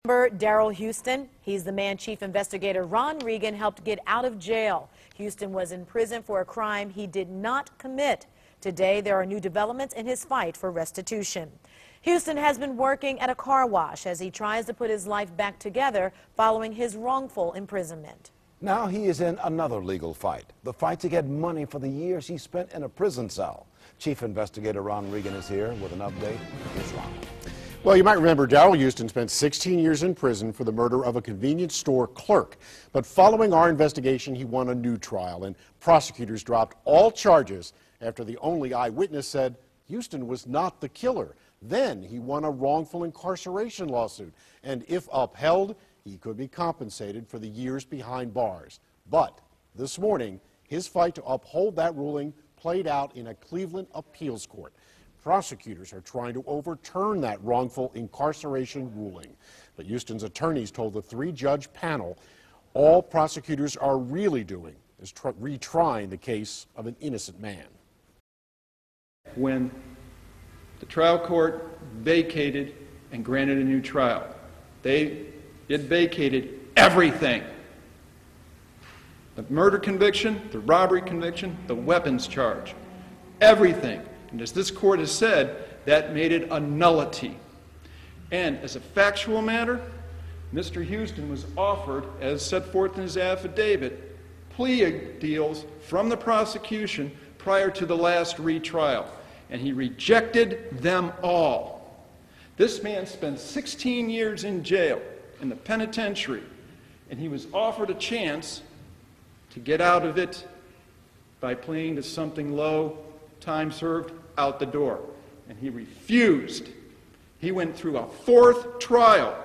Darrell Houston. He's the man Chief Investigator Ron Regan helped get out of jail. Houston was in prison for a crime he did not commit. Today, there are new developments in his fight for restitution. Houston has been working at a car wash as he tries to put his life back together following his wrongful imprisonment. Now he is in another legal fight, the fight to get money for the years he spent in a prison cell. Chief Investigator Ron Regan is here with an update. Here's Ron. Well, you might remember Darrell Houston spent 16 years in prison for the murder of a convenience store clerk. But following our investigation, he won a new trial, and prosecutors dropped all charges after the only eyewitness said Houston was not the killer. Then he won a wrongful incarceration lawsuit, and if upheld, he could be compensated for the years behind bars. But this morning, his fight to uphold that ruling played out in a Cleveland appeals court. Prosecutors are trying to overturn that wrongful incarceration ruling. But Houston's attorneys told the three-judge panel all prosecutors are really doing is retrying the case of an innocent man. When the trial court vacated and granted a new trial, it vacated everything. The murder conviction, the robbery conviction, the weapons charge, everything. And as this court has said, that made it a nullity. And as a factual matter, Mr. Houston was offered, as set forth in his affidavit, plea deals from the prosecution prior to the last retrial. And he rejected them all. This man spent 16 years in jail, in the penitentiary, and he was offered a chance to get out of it by pleading to something low, time served, out the door. And he refused. He went through a fourth trial.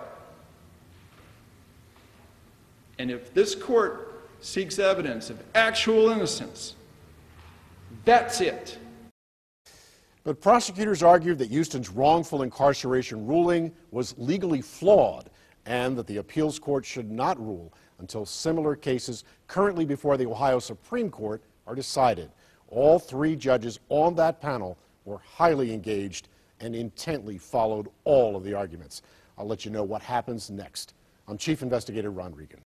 And if this court seeks evidence of actual innocence, that's it. But prosecutors argued that Houston's wrongful incarceration ruling was legally flawed and that the appeals court should not rule until similar cases currently before the Ohio Supreme Court are decided. All three judges on that panel were highly engaged and intently followed all of the arguments. I'll let you know what happens next. I'm Chief Investigator Ron Regan.